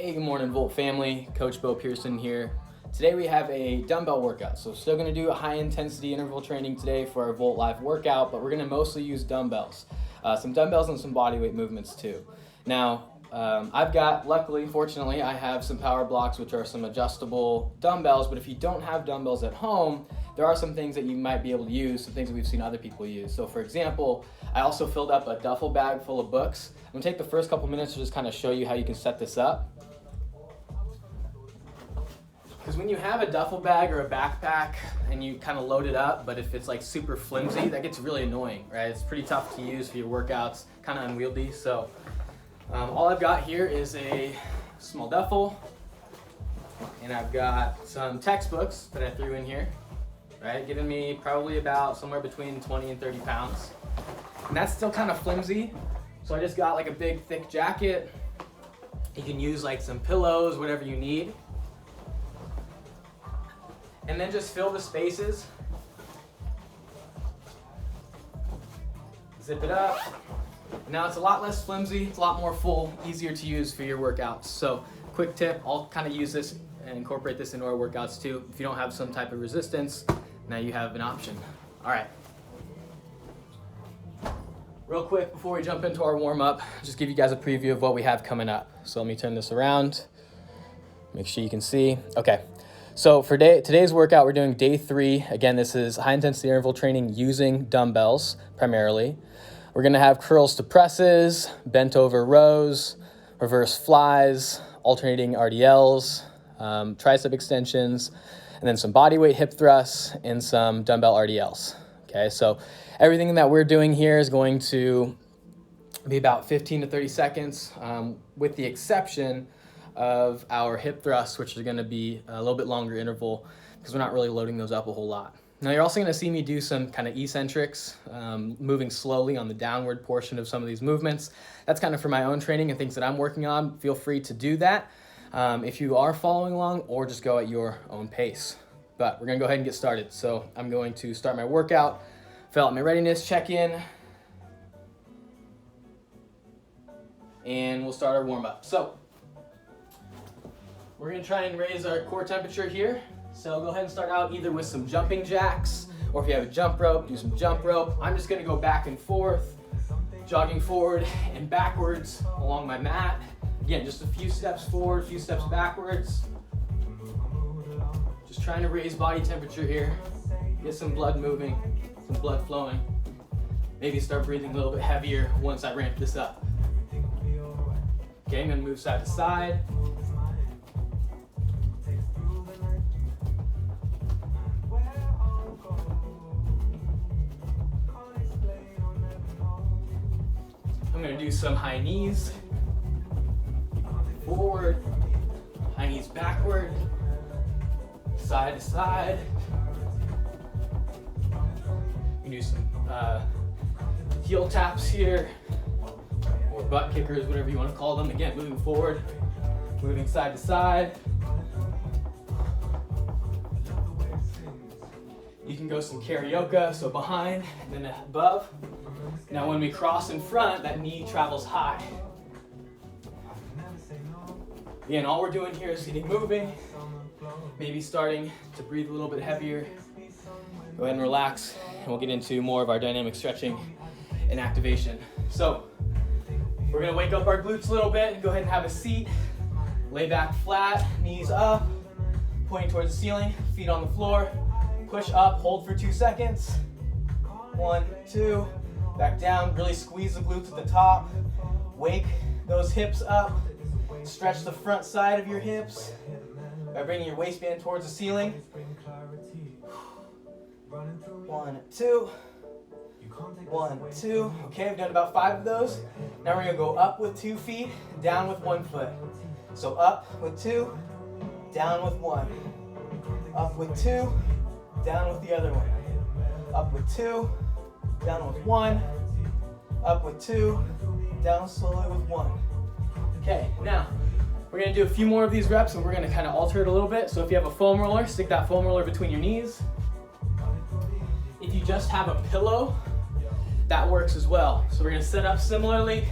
Hey, good morning, Volt family. Coach Bo Pearson here. Today we have a dumbbell workout. So still going to do a high intensity interval training today for our Volt Live workout, but we're going to mostly use dumbbells. Some dumbbells and some bodyweight movements too. Now, I've got, luckily, fortunately, I have some power blocks, which are some adjustable dumbbells, but if you don't have dumbbells at home, there are some things that you might be able to use, some things that we've seen other people use. So for example, I also filled up a duffel bag full of books. I'm gonna take the first couple minutes to just kind of show you how you can set this up. Because when you have a duffel bag or a backpack and you kind of load it up, but if it's like super flimsy, that gets really annoying, right? It's pretty tough to use for your workouts, kind of unwieldy. So all I've got here is a small duffel, and I've got some textbooks that I threw in here, right? Giving me probably about somewhere between 20 and 30 pounds. And that's still kind of flimsy. So I just got like a big thick jacket. You can use like some pillows, whatever you need. And then just fill the spaces. Zip it up. Now it's a lot less flimsy, it's a lot more full, easier to use for your workouts. So quick tip, I'll kind of use this and incorporate this into our workouts too. If you don't have some type of resistance, now you have an option. All right. Real quick, before we jump into our warm-up, just give you guys a preview of what we have coming up. So let me turn this around, make sure you can see. Okay. So for today's workout, we're doing day 3. Again, this is high intensity interval training using dumbbells primarily. We're gonna have curls to presses, bent over rows, reverse flies, alternating RDLs, tricep extensions, and then some bodyweight hip thrusts and some dumbbell Rdls. Okay, so everything that we're doing here is going to be about 15 to 30 seconds, with the exception of our hip thrusts, which are going to be a little bit longer interval because we're not really loading those up a whole lot. Now you're also going to see me do some kind of eccentrics, moving slowly on the downward portion of some of these movements. That's kind of for my own training and things that I'm working on. Feel free to do that if you are following along, or just go at your own pace. But we're going to go ahead and get started. So I'm going to start my workout, fill out my readiness check-in, and we'll start our warm-up. So we're gonna try and raise our core temperature here. So go ahead and start out either with some jumping jacks, or if you have a jump rope, do some jump rope. I'm just gonna go back and forth, jogging forward and backwards along my mat. Again, just a few steps forward, a few steps backwards. Just trying to raise body temperature here, get some blood moving, some blood flowing. Maybe start breathing a little bit heavier once I ramp this up. Okay, I'm gonna move side to side. I'm gonna do some high knees, forward, high knees backward, side to side. You can do some heel taps here, or butt kickers, whatever you want to call them. Again, moving forward, moving side to side. You can go some karaoke, so behind and then above. Now when we cross in front, that knee travels high. Again, all we're doing here is getting moving, maybe starting to breathe a little bit heavier. Go ahead and relax, and we'll get into more of our dynamic stretching and activation. So we're gonna wake up our glutes a little bit, and go ahead and have a seat. Lay back flat, knees up, pointing towards the ceiling, feet on the floor. Push up, hold for 2 seconds. 1, 2, back down. Really squeeze the glutes at the top. Wake those hips up. Stretch the front side of your hips by bringing your waistband towards the ceiling. 1, 2. 1, 2. Okay, we've done about 5 of those. Now we're gonna go up with 2 feet, down with 1 foot. So up with 2, down with 1. Up with 2, down with the other one. Up with 2, down with 1. Up with 2, down slowly with 1. Okay, now we're gonna do a few more of these reps, and we're gonna kind of alter it a little bit. So if you have a foam roller, stick that foam roller between your knees. If you just have a pillow, that works as well. So we're gonna set up similarly,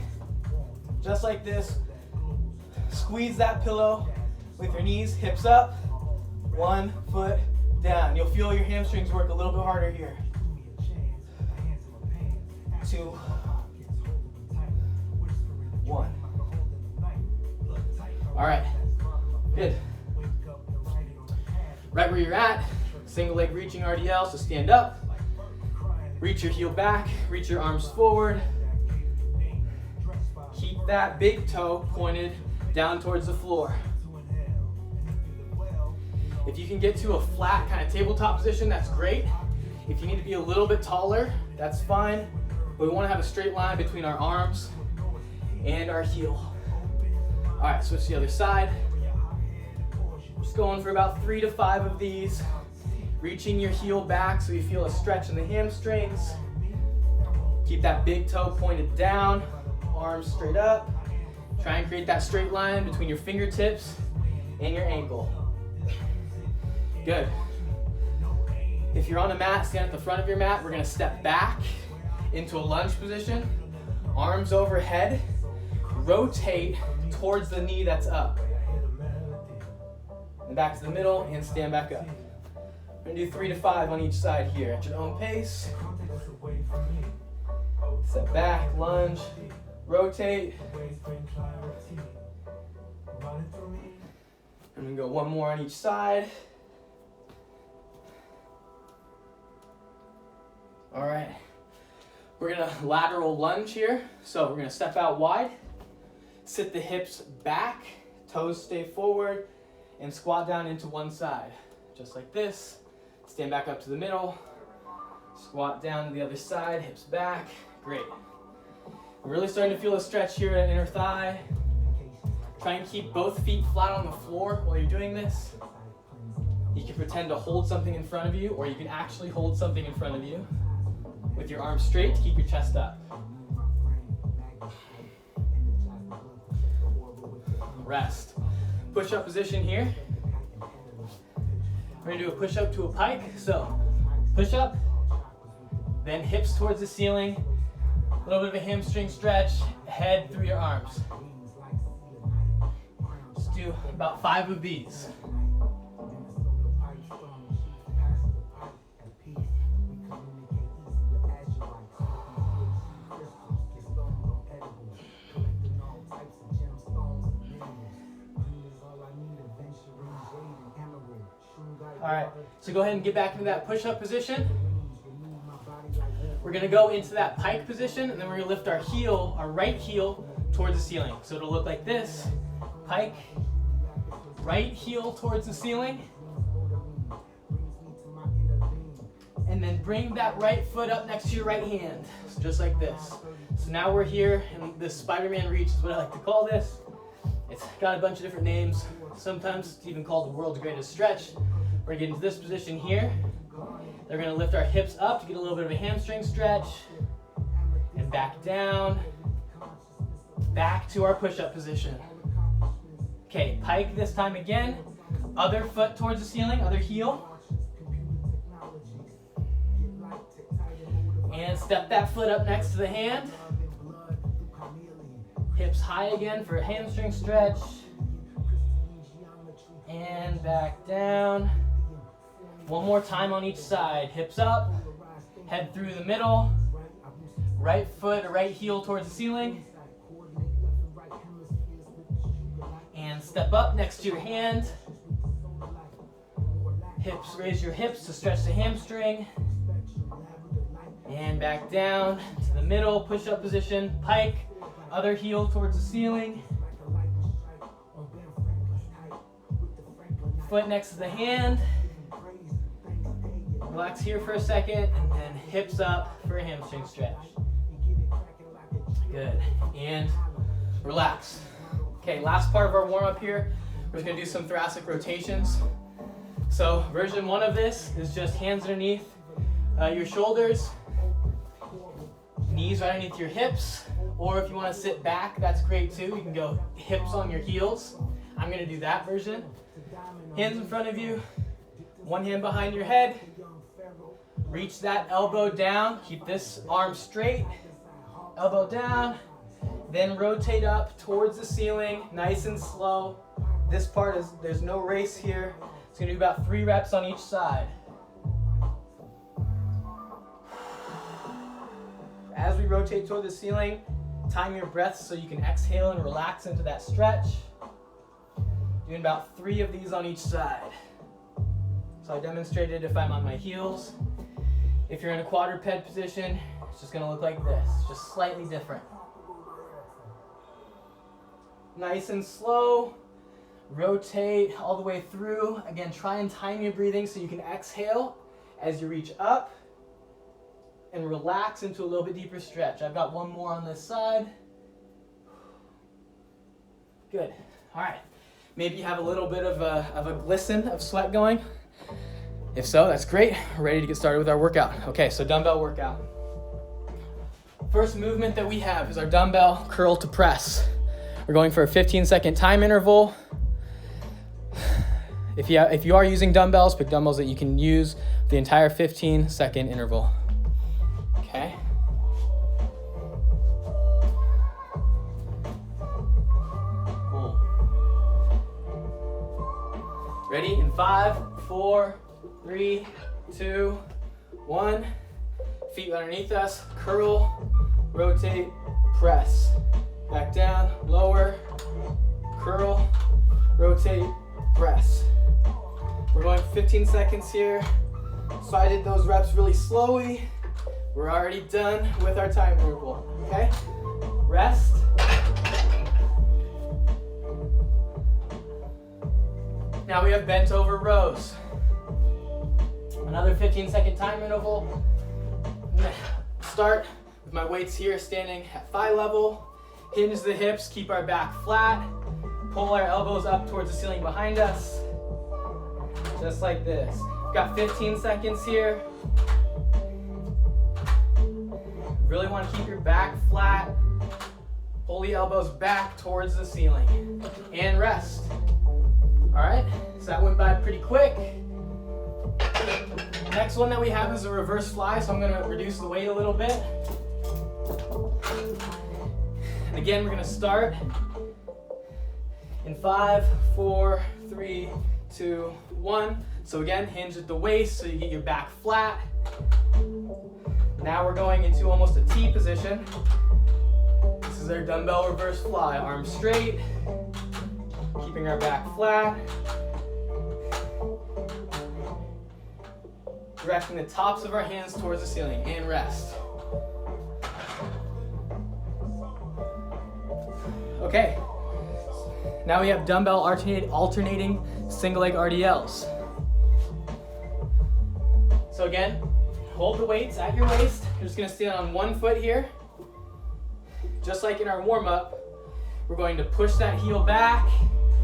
just like this. squeeze that pillow with your knees, hips up, 1 foot down. You'll feel your hamstrings work a little bit harder here. 2, 1. All right, good. Right where you're at, single leg reaching RDL, so stand up, reach your heel back, reach your arms forward. Keep that big toe pointed down towards the floor. If you can get to a flat kind of tabletop position, that's great. If you need to be a little bit taller, that's fine. But we want to have a straight line between our arms and our heel. All right, switch to the other side. Just going for about 3 to 5 of these. Reaching your heel back so you feel a stretch in the hamstrings. Keep that big toe pointed down, arms straight up. Try and create that straight line between your fingertips and your ankle. Good. If you're on a mat, stand at the front of your mat. We're gonna step back into a lunge position. Arms overhead. Rotate towards the knee that's up. And back to the middle and stand back up. We're gonna do 3 to 5 on each side here at your own pace. Step back, lunge, rotate. And we go 1 more on each side. All right, we're gonna lateral lunge here. So we're gonna step out wide, sit the hips back, toes stay forward, and squat down into one side. Just like this. Stand back up to the middle, squat down to the other side, hips back. Great. We're really starting to feel a stretch here at inner thigh. Try and keep both feet flat on the floor while you're doing this. You can pretend to hold something in front of you, or you can actually hold something in front of you with your arms straight to keep your chest up. Rest. Push-up position here. We're gonna do a push-up to a pike. So, push-up, then hips towards the ceiling, a little bit of a hamstring stretch, head through your arms. Just do about 5 of these. All right, so go ahead and get back into that push-up position. We're gonna go into that pike position, and then we're gonna lift our heel, our right heel, towards the ceiling. So it'll look like this, pike, right heel towards the ceiling, and then bring that right foot up next to your right hand, so just like this. So now we're here, and this Spider-Man reach is what I like to call this. It's got a bunch of different names. Sometimes it's even called the world's greatest stretch. We're gonna get into this position here. They're gonna lift our hips up to get a little bit of a hamstring stretch. And back down. Back to our push-up position. Okay, pike this time again. Other foot towards the ceiling, other heel. And step that foot up next to the hand. Hips high again for a hamstring stretch. And back down. 1 more time on each side. Hips up, head through the middle. Right foot or right heel towards the ceiling. And step up next to your hand. Hips, raise your hips to stretch the hamstring. And back down to the middle, push-up position, pike, other heel towards the ceiling. Foot next to the hand. Relax here for a second, and then hips up for a hamstring stretch. Good, and relax. Okay, last part of our warm-up here, we're just gonna do some thoracic rotations. So version 1 of this is just hands underneath your shoulders, knees right underneath your hips, or if you wanna sit back, that's great too. You can go hips on your heels. I'm gonna do that version. Hands in front of you, 1 hand behind your head. Reach that elbow down, keep this arm straight. Elbow down, Then rotate up towards the ceiling, nice and slow. This part is, there's no race here. It's gonna do about 3 reps on each side. As we rotate toward the ceiling, time your breaths so you can exhale and relax into that stretch. Doing about 3 of these on each side. So I demonstrated if I'm on my heels. If you're in a quadruped position, it's just gonna look like this, just slightly different. Nice and slow, rotate all the way through. Again, try and time your breathing so you can exhale as you reach up and relax into a little bit deeper stretch. I've got 1 more on this side. Good, all right. Maybe you have a little bit of a glisten of sweat going. If so, that's great. We're ready to get started with our workout. Okay, so dumbbell workout. First movement that we have is our dumbbell curl to press. We're going for a 15-second time interval. If you are using dumbbells, pick dumbbells that you can use the entire 15-second interval. Okay. Cool. Ready? In 5, 4, 3, 2, 1. Feet underneath us. Curl, rotate, press. Back down, lower, curl, rotate, press. We're going 15 seconds here. So I did those reps really slowly. We're already done with our time interval, okay? Rest. Now we have bent over rows. Another 15-second time interval. Start with my weights here standing at thigh level. Hinge the hips, keep our back flat. Pull our elbows up towards the ceiling behind us. Just like this. Got 15 seconds here. Really want to keep your back flat. Pull the elbows back towards the ceiling. And rest. All right, so that went by pretty quick. Next one that we have is a reverse fly, so I'm going to reduce the weight a little bit. And again, we're going to start in 5, 4, 3, 2, 1. So again, hinge at the waist so you get your back flat. Now we're going into almost a T position. This is our dumbbell reverse fly. Arms straight, keeping our back flat. Directing the tops of our hands towards the ceiling and rest. Okay, now we have dumbbell alternating single leg RDLs. So again, hold the weights at your waist. You're just gonna stand on 1 foot here. Just like in our warm up, we're going to push that heel back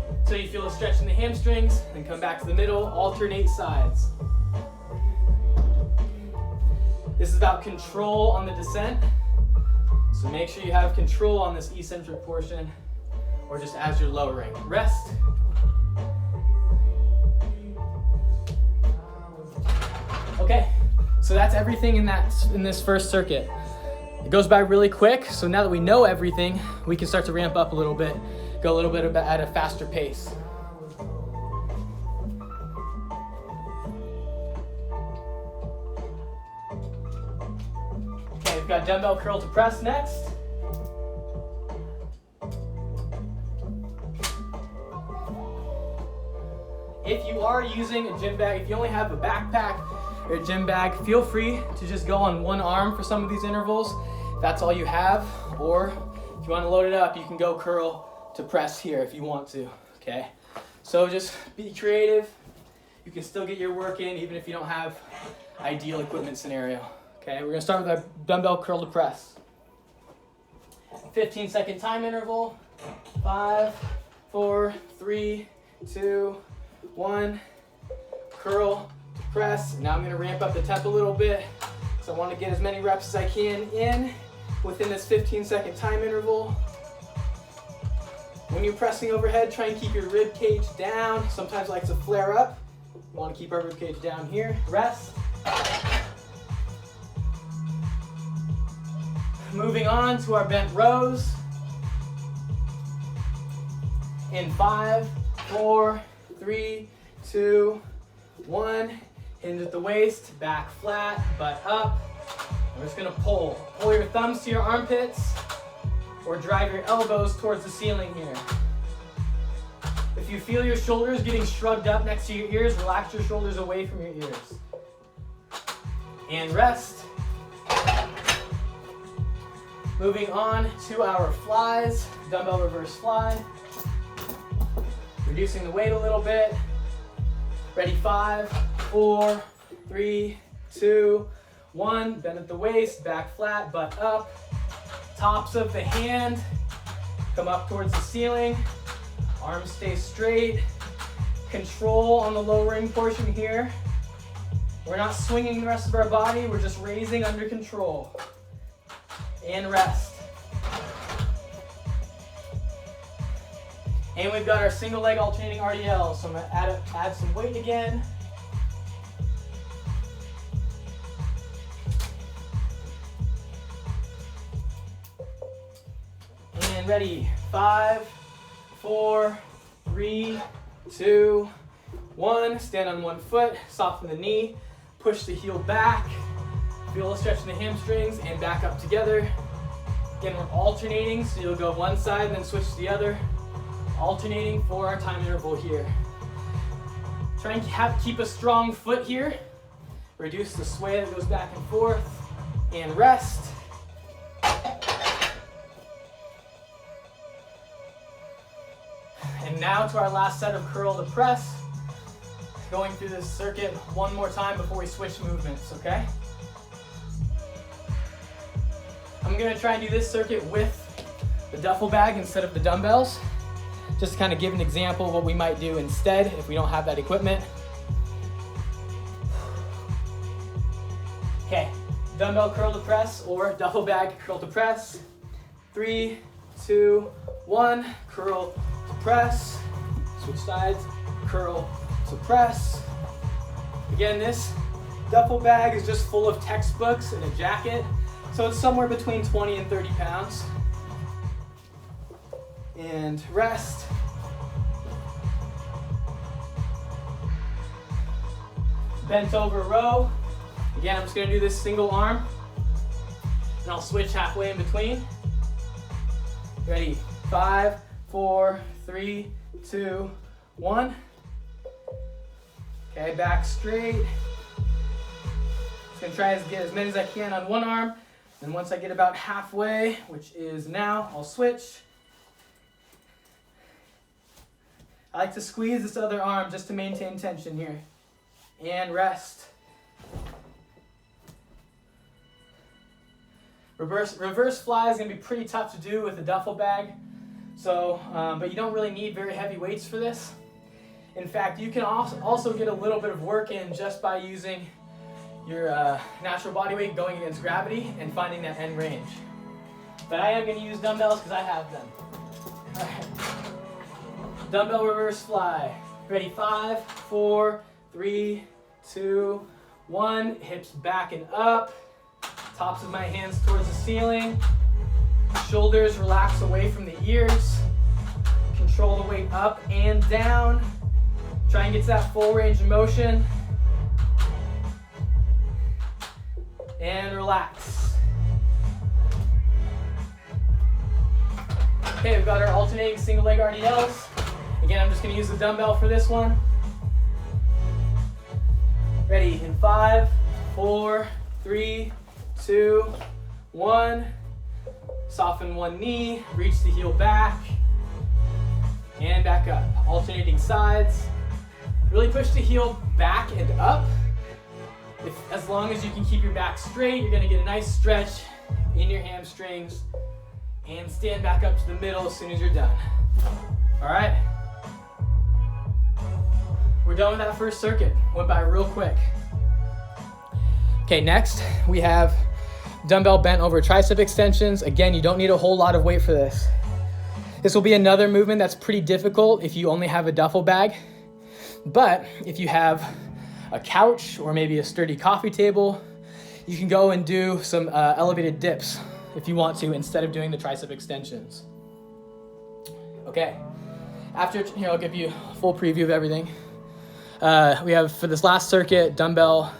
until you feel a stretch in the hamstrings, then come back to the middle, alternate sides. This is about control on the descent. So make sure you have control on this eccentric portion or just as you're lowering. Rest. Okay, so that's everything in this first circuit. It goes by really quick, so now that we know everything, we can start to ramp up a little bit, go a little bit at a faster pace. We've got dumbbell curl to press next. If you are using a gym bag, if you only have a backpack or a gym bag, feel free to just go on 1 arm for some of these intervals. If that's all you have, or if you want to load it up, you can go curl to press here if you want to, okay? So just be creative. You can still get your work in even if you don't have ideal equipment scenario. Okay, we're gonna start with our dumbbell curl to press. 15-second time interval. 5, 4, 3, 2, 1. Curl to press. Now I'm gonna ramp up the tempo a little bit because I want to get as many reps as I can in within this 15-second time interval. When you're pressing overhead, try and keep your rib cage down. Sometimes it likes to flare up. We want to keep our rib cage down here. Rest. Moving on to our bent rows. In 5, 4, 3, 2, 1. Hinge at the waist, back flat, butt up. We're just gonna pull. Pull your thumbs to your armpits or drive your elbows towards the ceiling here. If you feel your shoulders getting shrugged up next to your ears, relax your shoulders away from your ears. And rest. Moving on to our flies, dumbbell reverse fly. Reducing the weight a little bit. Ready, 5, 4, 3, 2, 1. Bend at the waist, back flat, butt up. Tops of the hand come up towards the ceiling. Arms stay straight. Control on the lowering portion here. We're not swinging the rest of our body, we're just raising under control. And rest. And we've got our single leg alternating RDL. So I'm gonna add some weight again. And ready, 5, 4, 3, 2, 1. Stand on one foot, soften the knee, push the heel back, feel a stretch in the hamstrings, and back up together. Again, we're alternating, so you'll go one side and then switch to the other. Alternating for our time interval here. Try and keep a strong foot here. Reduce the sway that goes back and forth. And rest. And now to our last set of curl to press. Going through this circuit one more time before we switch movements, okay? I'm gonna try and do this circuit with the duffel bag instead of the dumbbells. Just to kind of give an example of what we might do instead if we don't have that equipment. Okay, dumbbell curl to press or duffel bag curl to press. 3, 2, 1, curl to press. Switch sides, curl to press. Again, this duffel bag is just full of textbooks and a jacket, so it's somewhere between 20 and 30 pounds. And rest. Bent over row. Again, I'm just gonna do this single arm and I'll switch halfway in between. Ready, 5, 4, 3, 2, 1. Okay, back straight. Just gonna try to get as many as I can on one arm. And once I get about halfway, which is now, I'll switch. I like to squeeze this other arm just to maintain tension here. And rest. Reverse fly is going to be pretty tough to do with a duffel bag. So, but you don't really need very heavy weights for this. In fact, you can also get a little bit of work in just by using your natural body weight going against gravity and finding that end range. But I am going to use dumbbells because I have them. All right. Dumbbell reverse fly. Ready, 5, 4, 3, 2, 1. Hips back and up. Tops of my hands towards the ceiling. Shoulders relax away from the ears. Control the weight up and down. Try and get to that full range of motion. And relax. Okay, we've got our alternating single leg RDLs. Again, I'm just going to use the dumbbell for this one. Ready in 5, 4, 3, 2, 1. Soften one knee, reach the heel back, and back up. Alternating sides. Really push the heel back and up. As long as you can keep your back straight, you're gonna get a nice stretch in your hamstrings, and stand back up to the middle as soon as you're done. All right. We're done with that first circuit. Went by real quick. Okay, next we have dumbbell bent over tricep extensions. Again, you don't need a whole lot of weight for this. This will be another movement that's pretty difficult if you only have a duffel bag. But if you have a couch or maybe a sturdy coffee table, you can go and do some elevated dips if you want to instead of doing the tricep extensions. Okay, after, here, I'll give you a full preview of everything. We have, for this last circuit, dumbbell,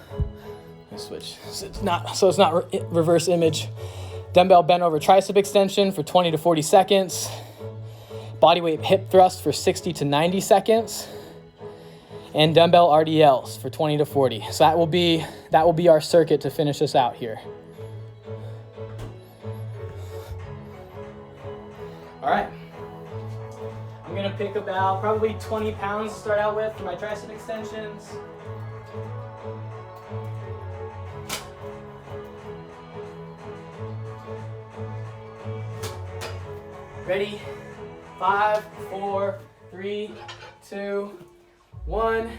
switch, so it's not reverse image. Dumbbell bent over tricep extension for 20 to 40 seconds. Bodyweight hip thrust for 60 to 90 seconds. And dumbbell RDLs for 20 to 40. So that will be our circuit to finish this out here. All right. I'm gonna pick about probably 20 pounds to start out with for my tricep extensions. Ready? 5, 4, 3, 2, 1.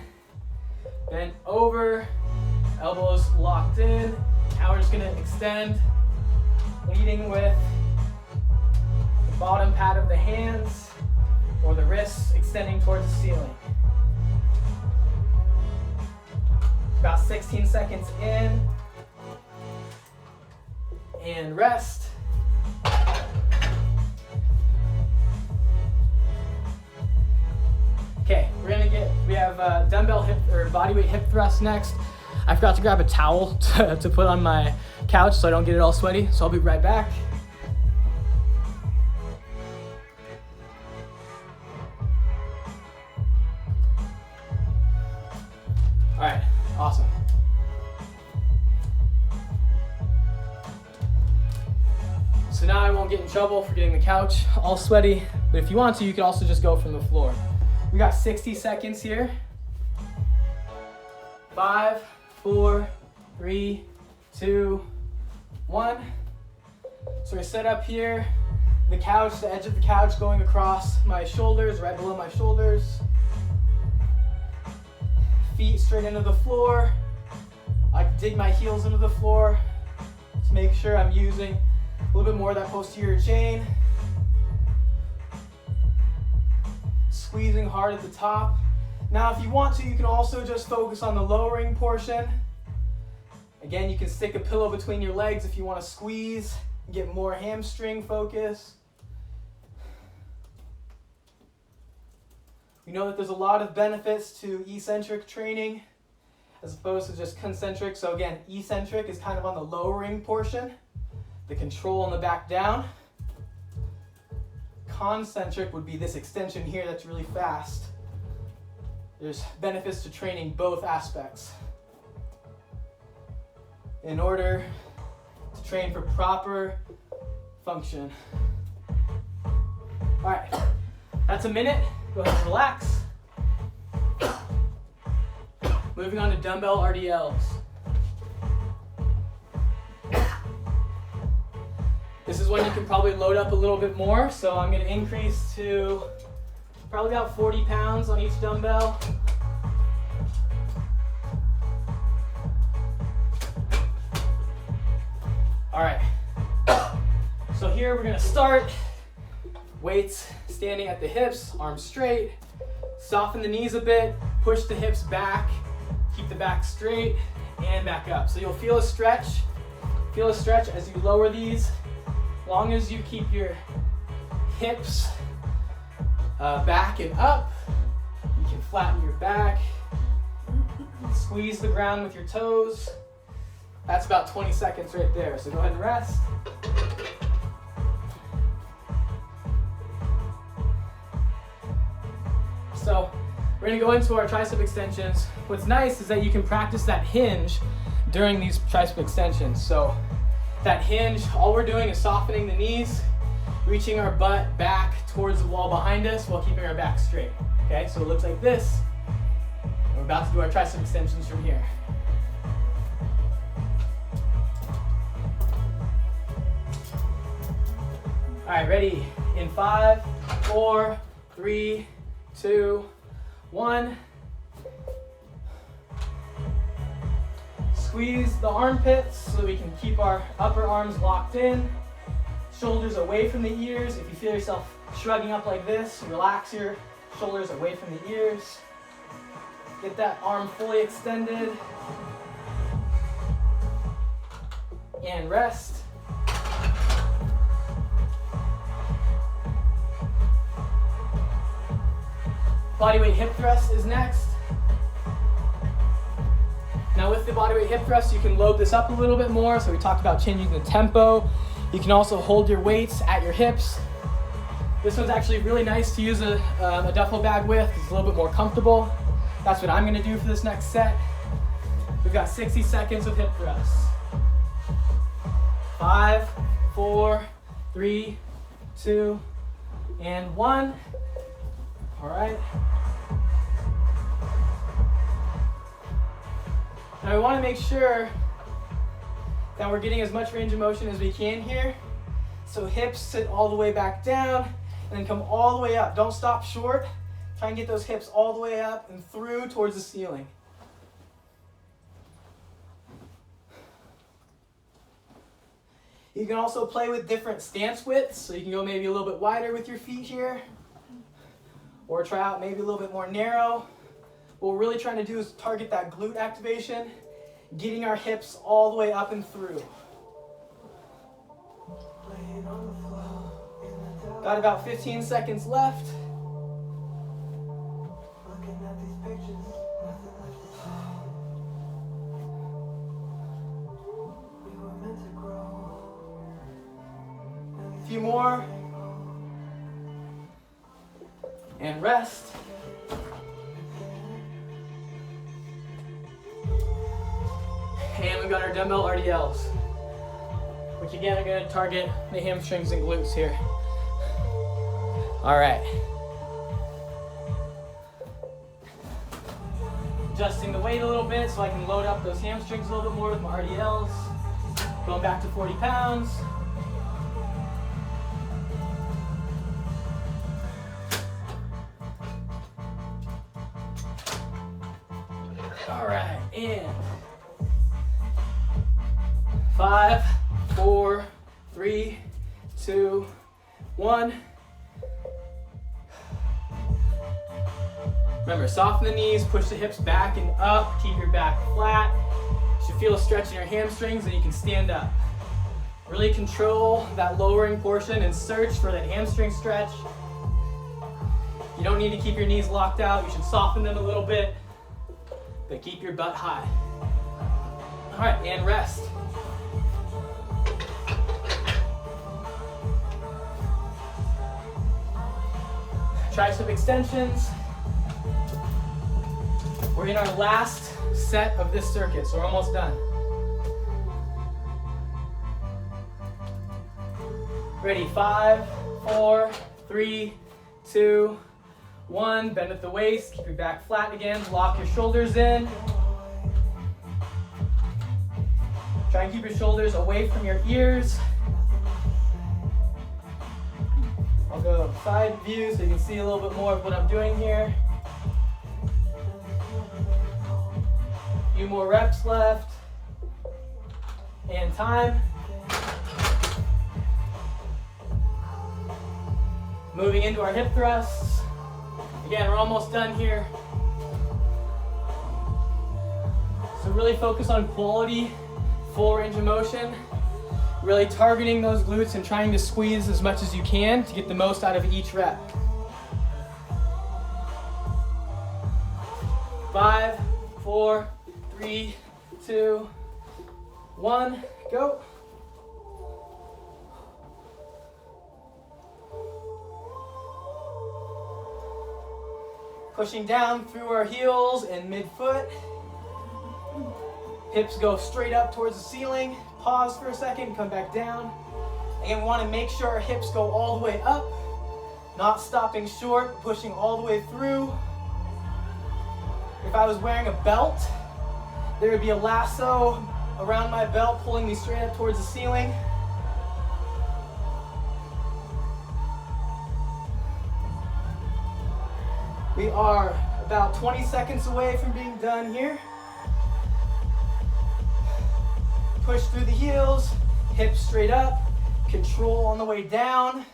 Bend over, elbows locked in. Now we're just gonna extend, leading with the bottom pad of the hands or the wrists extending towards the ceiling. About 16 seconds in, and rest. Okay, we have dumbbell hip or bodyweight hip thrust next. I forgot to grab a towel to put on my couch so I don't get it all sweaty, so I'll be right back. All right, awesome. So now I won't get in trouble for getting the couch all sweaty, but if you want to, you can also just go from the floor. We got 60 seconds here. 5, 4, 3, 2, 1. So we set up here, the couch, the edge of the couch going across my shoulders, right below my shoulders. Feet straight into the floor. I dig my heels into the floor to make sure I'm using a little bit more of that posterior chain. Squeezing hard at the top. Now, if you want to, you can also just focus on the lowering portion. Again, you can stick a pillow between your legs if you want to squeeze and get more hamstring focus. We know that there's a lot of benefits to eccentric training as opposed to just concentric. So again, eccentric is kind of on the lowering portion, the control on the back down. Concentric would be this extension here that's really fast. There's benefits to training both aspects. In order to train for proper function. All right, that's a minute. Go ahead and relax. Moving on to dumbbell RDLs. This is when you can probably load up a little bit more, so I'm going to increase to probably about 40 pounds on each dumbbell. All right, so here we're going to start. Weights standing at the hips, arms straight. Soften the knees a bit, push the hips back, keep the back straight, and back up. So you'll feel a stretch. Feel a stretch as you lower these. As long as you keep your hips back and up, you can flatten your back. Squeeze the ground with your toes. That's about 20 seconds right there. So go ahead and rest. So we're gonna go into our tricep extensions. What's nice is that you can practice that hinge during these tricep extensions. So that hinge, all we're doing is softening the knees, reaching our butt back towards the wall behind us while keeping our back straight. Okay, so it looks like this. And we're about to do our tricep extensions from here. All right, ready? In 5, 4, 3, 2, 1. Squeeze the armpits so we can keep our upper arms locked in. Shoulders away from the ears. If you feel yourself shrugging up like this, relax your shoulders away from the ears. Get that arm fully extended. And rest. Bodyweight hip thrust is next. Now with the bodyweight hip thrust, you can load this up a little bit more. So we talked about changing the tempo. You can also hold your weights at your hips. This one's actually really nice to use a duffel bag with. It's a little bit more comfortable. That's what I'm gonna do for this next set. We've got 60 seconds of hip thrusts. 5, 4, 3, 2, and 1. All right. Now we want to make sure that we're getting as much range of motion as we can here. So hips sit all the way back down and then come all the way up. Don't stop short. Try and get those hips all the way up and through towards the ceiling. You can also play with different stance widths. So you can go maybe a little bit wider with your feet here, or try out maybe a little bit more narrow. What we're really trying to do is target that glute activation, getting our hips all the way up and through. Got about 15 seconds left. A few more. And rest. And we've got our Dumbbell Rdls, which again are going to target the hamstrings and glutes here. All right. Adjusting the weight a little bit so I can load up those hamstrings a little bit more with my RDLs. Going back to 40 pounds. All right, and 5, 4, 3, 2, 1. Remember, soften the knees, push the hips back and up, keep your back flat. You should feel a stretch in your hamstrings and you can stand up. Really control that lowering portion and search for that hamstring stretch. You don't need to keep your knees locked out. You should soften them a little bit, but keep your butt high. All right, and rest. Tricep extensions. We're in our last set of this circuit, so we're almost done. Ready, 5, 4, 3, 2, 1. Bend at the waist, keep your back flat again, lock your shoulders in. Try and keep your shoulders away from your ears. I'll go side view so you can see a little bit more of what I'm doing here. A few more reps left. And time. Moving into our hip thrusts. Again, we're almost done here. So really focus on quality, full range of motion. Really targeting those glutes and trying to squeeze as much as you can to get the most out of each rep. 5, 4, 3, 2, 1, go. Pushing down through our heels and mid-foot. Hips go straight up towards the ceiling. Pause for a second, come back down. Again, we want to make sure our hips go all the way up, not stopping short, pushing all the way through. If I was wearing a belt, there would be a lasso around my belt pulling me straight up towards the ceiling. We are about 20 seconds away from being done here. Push through the heels, hips straight up, control on the way down.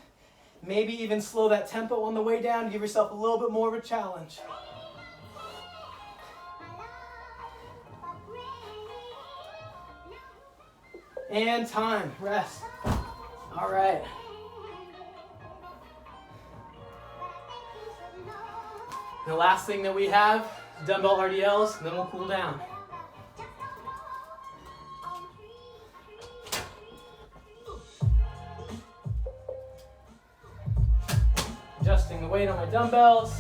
Maybe even slow that tempo on the way down to give yourself a little bit more of a challenge. And time, rest. All right. And the last thing that we have, dumbbell RDLs, and then we'll cool down. Adjusting the weight on my dumbbells.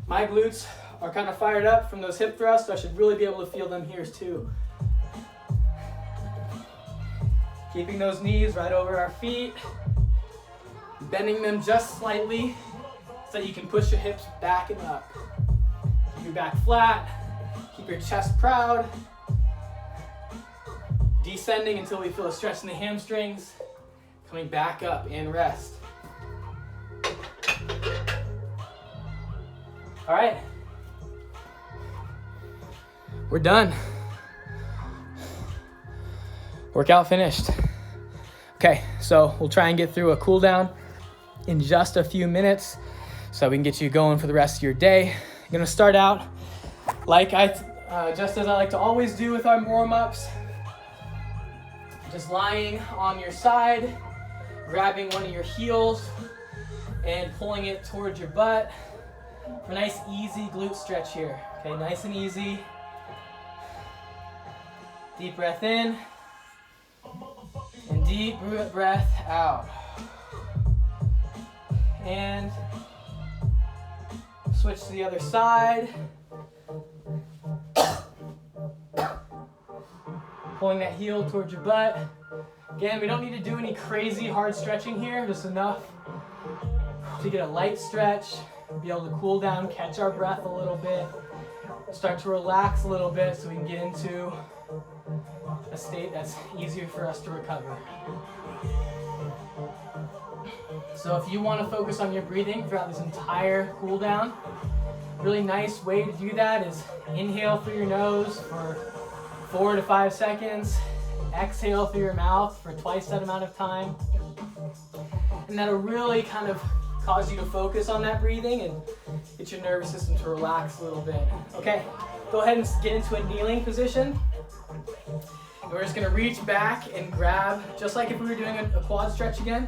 My glutes are kind of fired up from those hip thrusts, so I should really be able to feel them here too. Keeping those knees right over our feet, bending them just slightly so that you can push your hips back and up. Keep your back flat, keep your chest proud, descending until we feel a stretch in the hamstrings, coming back up and rest. All right, we're done. Workout finished. Okay, so we'll try and get through a cool down in just a few minutes so we can get you going for the rest of your day. I'm gonna start out like just as I like to always do with our warm-ups, just lying on your side, grabbing one of your heels and pulling it towards your butt for a nice easy glute stretch here. Okay, nice and easy. Deep breath in and deep breath out. And switch to the other side. Pulling that heel towards your butt. Again, we don't need to do any crazy hard stretching here, just enough to get a light stretch, be able to cool down, catch our breath a little bit, start to relax a little bit so we can get into a state that's easier for us to recover. So if you want to focus on your breathing throughout this entire cool down, really nice way to do that is inhale through your nose for 4 to 5 seconds, exhale through your mouth for twice that amount of time. And that'll really kind of cause you to focus on that breathing and get your nervous system to relax a little bit. Okay, go ahead and get into a kneeling position. And we're just gonna reach back and grab, just like if we were doing a quad stretch again.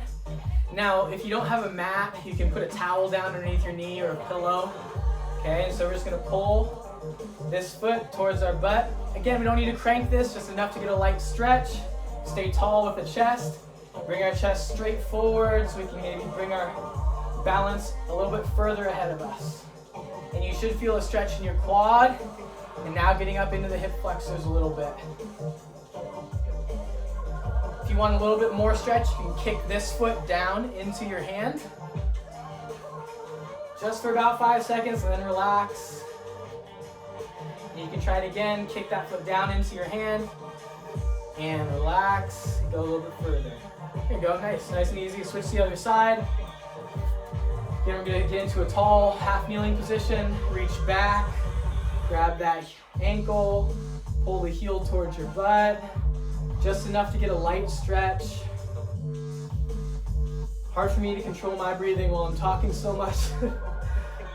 Now, if you don't have a mat, you can put a towel down underneath your knee or a pillow. Okay, and so we're just gonna pull this foot towards our butt. Again, we don't need to crank this, just enough to get a light stretch. Stay tall with the chest. Bring our chest straight forward so we can maybe bring our balance a little bit further ahead of us. And you should feel a stretch in your quad. And now getting up into the hip flexors a little bit. If you want a little bit more stretch, you can kick this foot down into your hand. Just for about 5 seconds and then relax. And you can try it again, kick that foot down into your hand and relax, go a little bit further. There you go, nice and easy. Switch to the other side. Then we're gonna get into a tall half kneeling position, reach back, grab that ankle, pull the heel towards your butt, just enough to get a light stretch. Hard for me to control my breathing while I'm talking so much,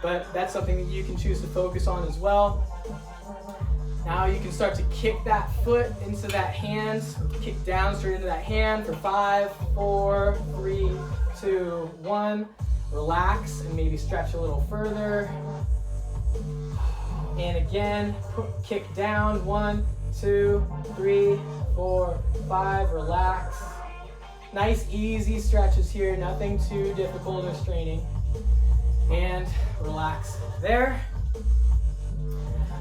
but that's something that you can choose to focus on as well. Now you can start to kick that foot into that hand, kick down straight into that hand for 5, 4, 3, 2, 1. Relax and maybe stretch a little further. And again, kick down, 1, 2, 3, 4, 5, relax. Nice easy stretches here, nothing too difficult or straining. And relax there.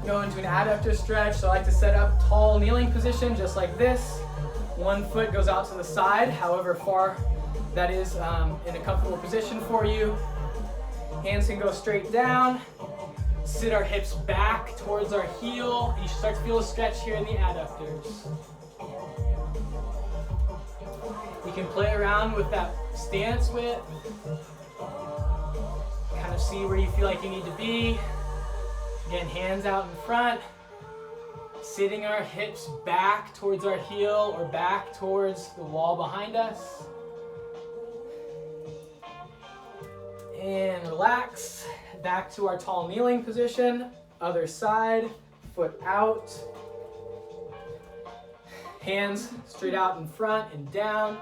Go into an adductor stretch, so I like to set up tall kneeling position just like this. One foot goes out to the side, however far that is in a comfortable position for you. Hands can go straight down. Sit our hips back towards our heel. And you should start to feel a stretch here in the adductors. You can play around with that stance width. Kind of see where you feel like you need to be. Again, hands out in front. Sitting our hips back towards our heel or back towards the wall behind us. And relax. Back to our tall kneeling position. Other side, foot out. Hands straight out in front and down.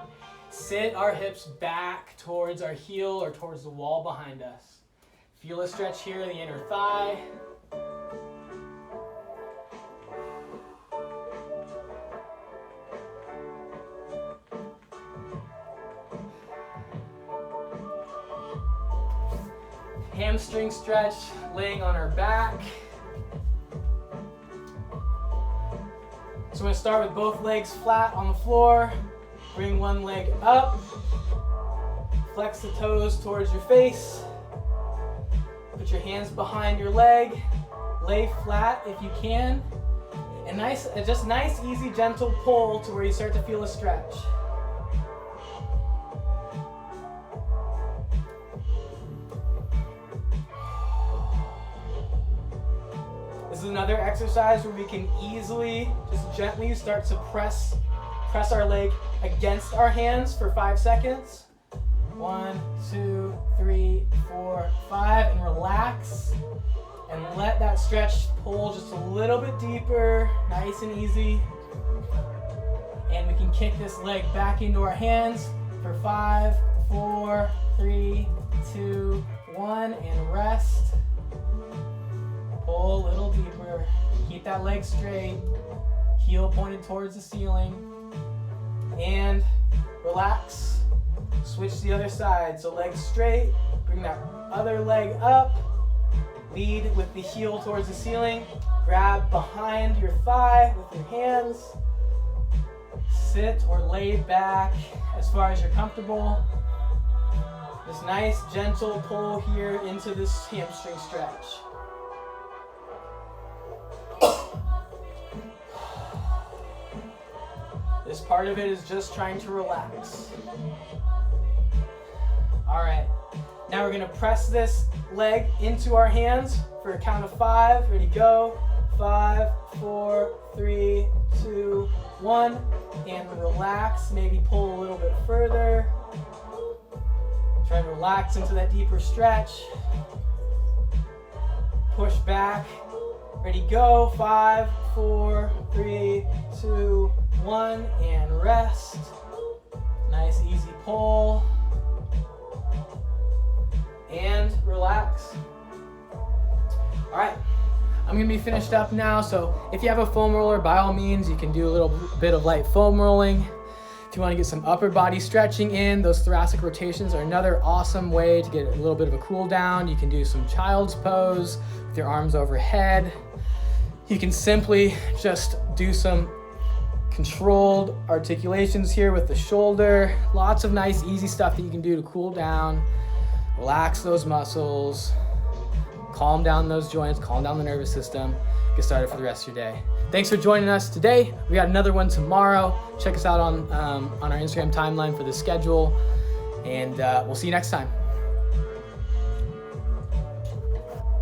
sit our hips back towards our heel or towards the wall behind us. Feel a stretch here in the inner thigh. Hamstring stretch, laying on our back. So we're going to start with both legs flat on the floor. Bring one leg up. Flex the toes towards your face. Put your hands behind your leg. Lay flat if you can. And just nice, easy, gentle pull to where you start to feel a stretch. This is another exercise where we can easily, just gently start to press our leg against our hands for 5 seconds. 1, 2, 3, 4, 5, and relax. And let that stretch pull just a little bit deeper, nice and easy. And we can kick this leg back into our hands for 5, 4, 3, 2, 1, and rest. Pull a little deeper. Keep that leg straight. Heel pointed towards the ceiling. And relax. Switch to the other side. So leg straight. Bring that other leg up. Lead with the heel towards the ceiling. Grab behind your thigh with your hands. Sit or lay back as far as you're comfortable. This nice gentle pull here into this hamstring stretch. This part of it is just trying to relax. All right, now we're gonna press this leg into our hands for a count of 5. Ready, go. 5, 4, 3, 2, 1, and relax. Maybe pull a little bit further. Try and relax into that deeper stretch. Push back. Ready, go. 5, 4, 3, 2, 1, and rest. Nice, easy pull. And relax. All right, I'm gonna be finished up now. So if you have a foam roller, by all means, you can do a little bit of light foam rolling. If you wanna get some upper body stretching in, those thoracic rotations are another awesome way to get a little bit of a cool down. You can do some child's pose with your arms overhead. You can simply just do some controlled articulations here with the shoulder. Lots of nice, easy stuff that you can do to cool down, relax those muscles, calm down those joints, calm down the nervous system, get started for the rest of your day. Thanks for joining us today. We got another one tomorrow. Check us out on our Instagram timeline for the schedule, and we'll see you next time.